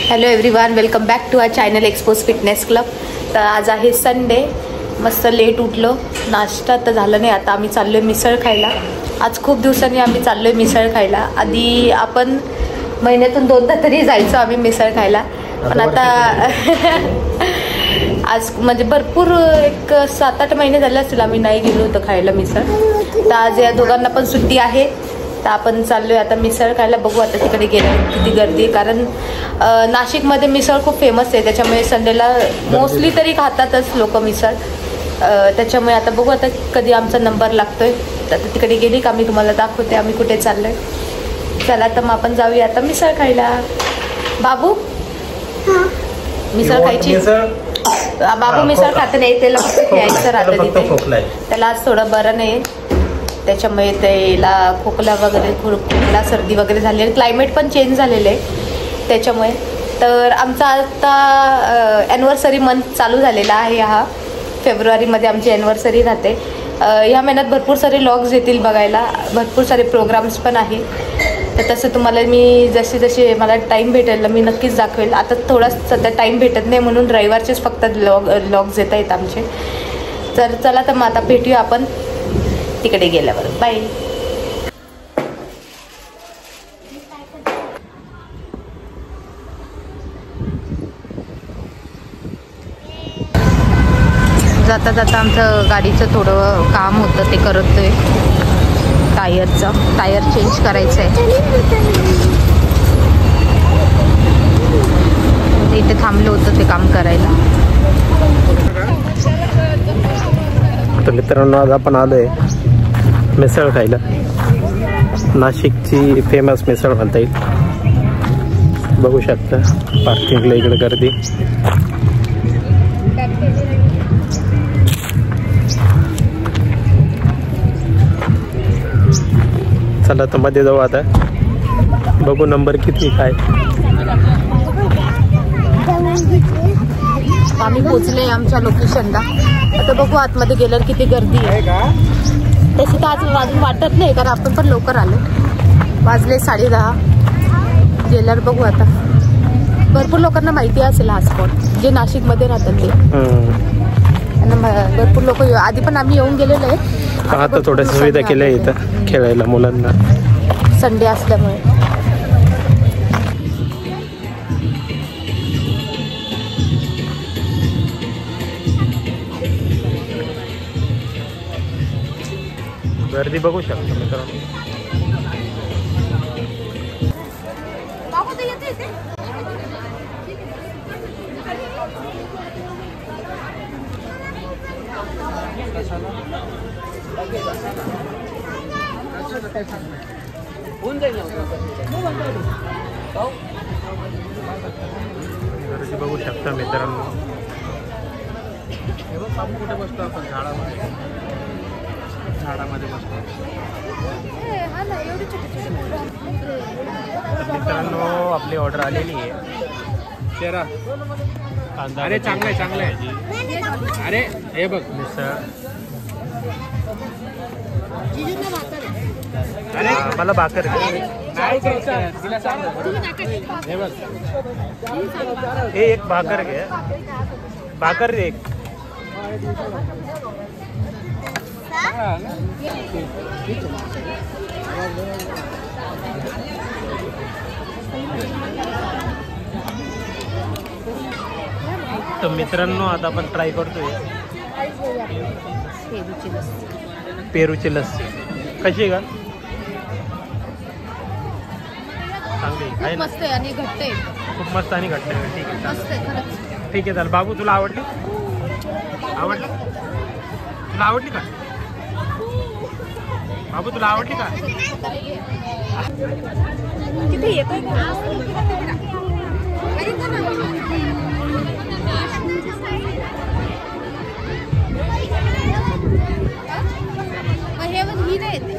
Hello everyone, welcome back to our channel Expose fitness club. तर आज आहे Sunday, मस्त लेट उठलो, नाश्ता तर झालं नाही. आता आम्ही चाललो आहे मिसळ खायला. आज खूप दिवसांनी आम्ही चाललो आहे मिसळ खायला. आधी आपण महिन्यातून 2दा तरी जायचो आम्ही मिसळ खायला, पण आता आज म्हणजे भरपूर एक 7-8 महिने झाले असतील आम्ही नाही गेलो होतो खायला मिसळ. तर आज या दोघांना पण सुट्टी आहे, तर आपण चाललोय आता मिसळ खायला. बघू आता तिकडे गेल्यावर किती गर्दी, कारण नाशिकमध्ये मिसळ खूप फेमस आहे, त्याच्यामुळे संडेला मोस्टली तरी खातातच लोक मिसळ. त्याच्यामुळे आता बघू आता कधी आमचा नंबर लागतोय. तर तिकडे गेली का मी तुम्हाला दाखवते आम्ही कुठे चाललोय. चला तर मग आपण जाऊया आता मिसळ खायला. बाबू मिसळ खायची? बाबू मिसळ खात नाही, त्याला खेळायचं राहतं तिथे. त्याला आज थोडं बरं नाही, त्याच्यामुळे त्याला खोकला वगैरे, खोकला सर्दी वगैरे झाली. क्लायमेट पण चेंज झालेलं आहे त्याच्यामुळे. तर आमचा आता ॲनिव्हर्सरी मंथ चालू झालेला आहे. हा फेब्रुवारीमध्ये आमची ॲनिव्हर्सरी राहते. ह्या महिन्यात भरपूर सारे व्लॉग्स येतील बघायला, भरपूर सारे प्रोग्राम्स पण आहे. तर तसं तुम्हाला मी जसे मला टाईम भेटेल मी नक्कीच दाखवेल. आता थोडा सध्या टाईम भेटत नाही म्हणून रविवारचेच फक्त व्लॉग्स येत आहेत आमचे. तर चला तर मग आता भेटूया आपण तिकडे गेल्यावर. बाय. जाता जाता आमचं गाडीचं थोडं काम होतं, ते करतोय. टायर चेंज करायचं आहे. इथे थांबलो होतं ते काम करायला. तर मित्रांनो, आज आपण आलोय मिसळ खायला. नाशिकची फेमस मिसळ म्हणता येईल. बघू शकता पार्किंगला इकडे गर्दी. चला तर मध्ये जाऊ आता, बघू नंबर किती काय. आम्ही पोचले आमच्या लोकेशनला. आता बघू आतमध्ये गेल्यावर किती गर्दी आहे. तशी तर आज अजून वाटत नाही, कारण आपण पण लवकर आलो. वाजले 10:30. गेल्यावर बघू आता. भरपूर लोकांना माहिती असेल हा स्पॉट, जे नाशिकमध्ये राहतात ते. भरपूर लोक आधी पण आम्ही येऊन गेलेलो आहे. आता थोड्या सुविधा केल्या इथं खेळायला मुलांना, संडे असल्यामुळे. गर्दी बघू शकतो मित्रांनो. गर्दी बघू शकता मित्रांनो. कुठे बसतो आपण? झाडामध्ये बसतो. मित्रांनो, आपली ऑर्डर आलेली आहे. शेरा कांदा. अरे चांगलं आहे. अरे हे बघ मिसळ. अरे मला भाकर हे एक भाकर घे. भाकर एक. तर मित्रांनो, आता आपण ट्राय करतोय पेरूची लस्सी. कशी आहे का? चांगली, मस्त आहे आणि घट्ट आहे. खूप मस्त आणि घट्ट आहे. ठीक आहे, मस्त आहे खरंच. ठीक आहे. चालेल. बाबू, तुला आवडली? तुला आवडली का? बाबू, तुला आवडली का? किती येतोय? ही नाही येते.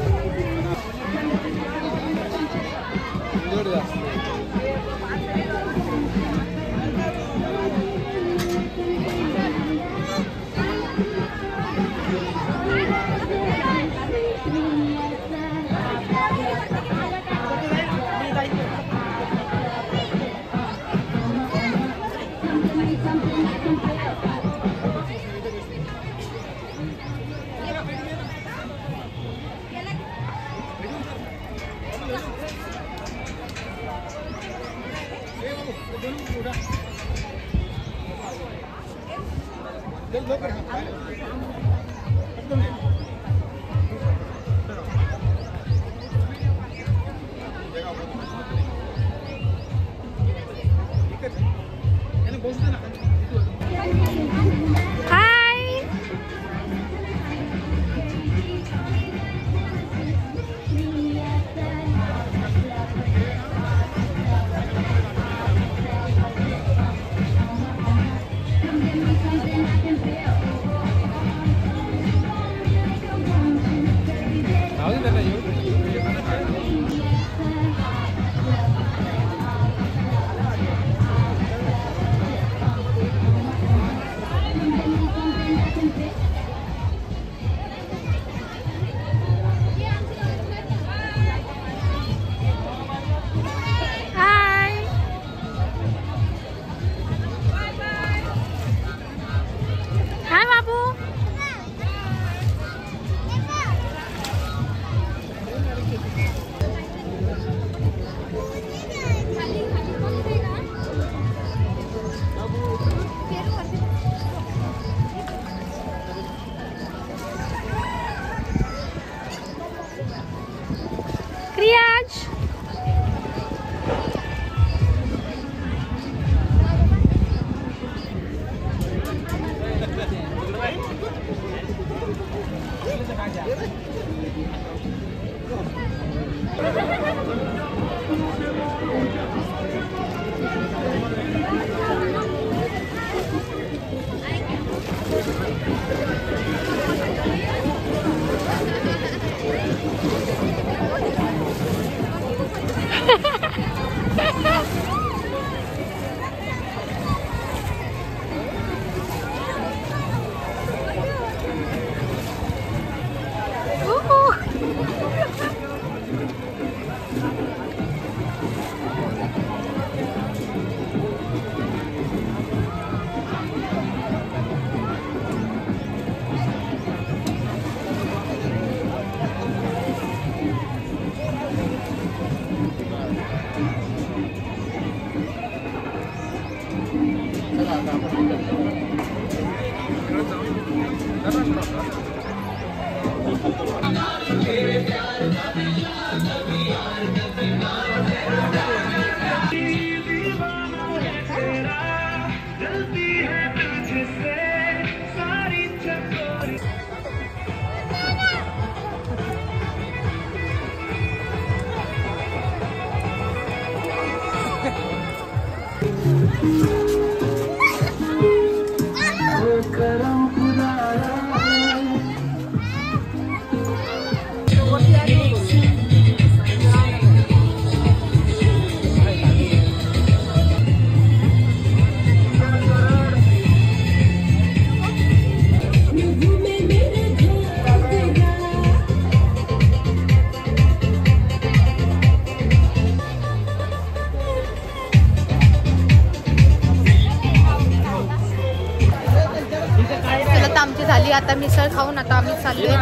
झाली आता मिसळ खाऊन आता आम्ही चाललोय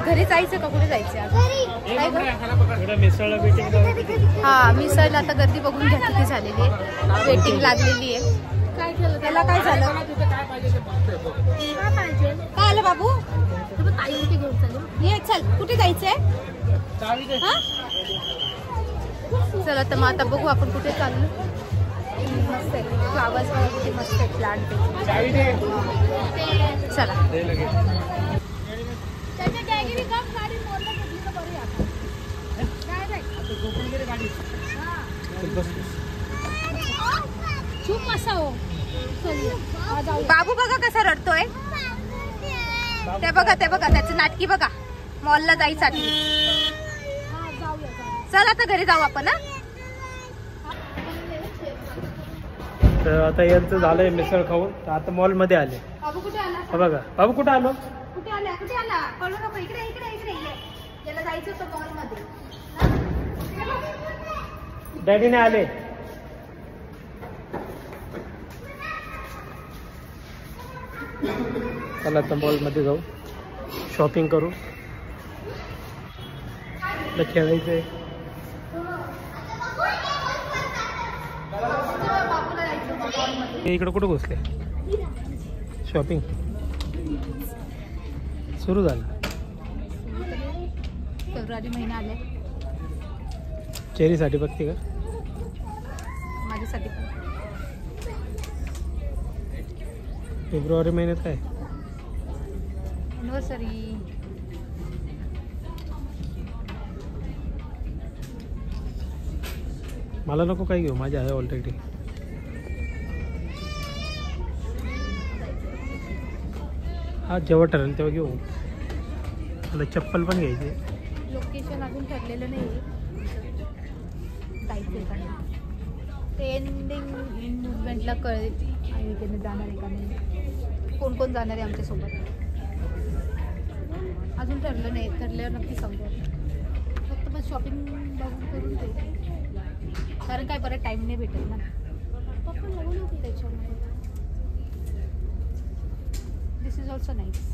घरी जायचं का कुठे जायचं हा मिसळला आता गर्दी बघून घ्या किती झालेली आहे वेटिंग लागलेली आहे काय केलं त्याला काय झालं काय आलं बाबू ताई कुठे घेऊन चालू ये चल कुठे जायचंय चला तर मग आता बघू आपण कुठे चाललो मस्त आहे फ्लावर्स किती मस्त आहे प्लांट चला बाबू बघा कसा रडतोय ते बघा त्याचं नाटकी बघा मॉलला जायसाठी चला आता घरी जाऊ आपण तर आता यांचं झालंय मिसळ खाऊन तर आता मॉल मध्ये आले बाबू कुठे आला बघा बाबू कुठे आलो कुठे आला कळू नको इकडे याला जायचं होतं मॉल मध्ये डॅडीने आले चला आता मॉल मध्ये जाऊ शॉपिंग करू खेळायचंय इकडे कुठं घुसले? शॉपिंग सुरू झालं. फेब्रुवारी महिना आले. चेरीसाठी बघते का? माझ्यासाठी पण. फेब्रुवारी महिन्यात काय? एनिव्हर्सरी. मला नको काय घेऊ, माझी आहे ऑलरेडी. हा जेव्हा ठरेल तेव्हा घेऊ. मला चप्पल पण घ्यायची. लोकेशन अजून ठरलेलं नाही. ते एंडिंग मुवमेंटला कळेल आणि त्याने जाणार आहे का नाही, कोण कोण जाणार आहे आमच्यासोबत अजून ठरलं नाही. ठरल्यावर नक्की सांगू. फक्त बस शॉपिंग बघून करून ते, कारण काय बरं टाईम नाही भेटेल ना. पप्पा लागून होती त्याच्यामुळे. दिस इज ऑल्सो नाईस.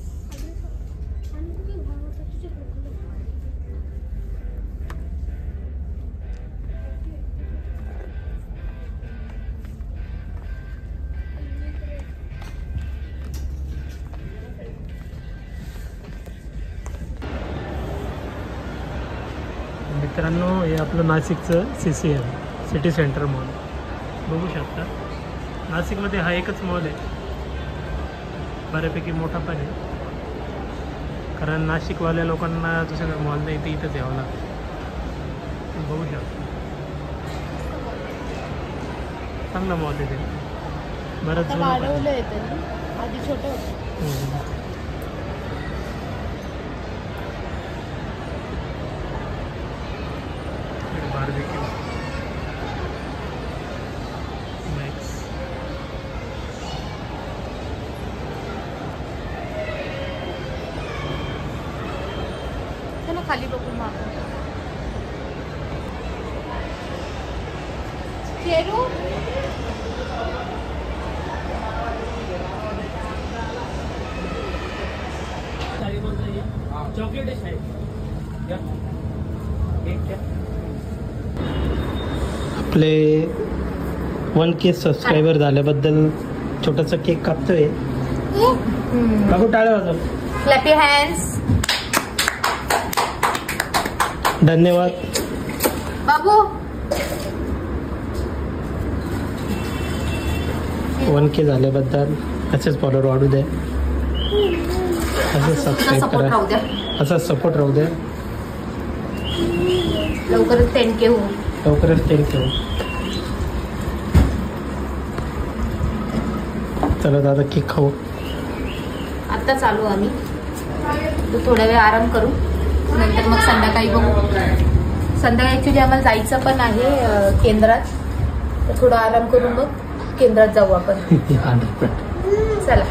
मित्रांनो, हे आपलं नाशिकचं CCM सिटी सेंटर मॉल बघू शकता. नाशिकमध्ये हा एकच मॉल आहे, बऱ्यापैकी मोठा पण आहे. कारण नाशिकवाल्या लोकांना दुसऱ्या मॉल नाही ते इथंच यावं लागतं. बघू शकता, चांगला मॉल आहे ते. बरंच वाढवलं आहे तरी, आधी छोटं होतं. Barbecue max. चला खाली बघून मग चेरू. चॉकलेट आहे. आपले 1K सबस्क्रायबर झाल्याबद्दल छोटासा केक कापतोय. काकू टाळ्या वाजव. Clap your hands. धन्यवाद बाबू. 1K झाल्याबद्दल असेच फॉलोअर वाढू द्या, असंच सबस्क्राईब करा, असाच सपोर्ट राहू द्या. लवकरच 10K होऊ. लवकरच 10K होऊ. चला दादा केक खाऊ. आत्ता चालू आम्ही, तर थोड्या वेळ आराम करू, नंतर मग संध्याकाळी बघू. संध्याकाळी ॲक्च्युली आम्हाला जायचं पण आहे केंद्रात, तर थोडा आराम करून मग केंद्रात जाऊ आपण. चला.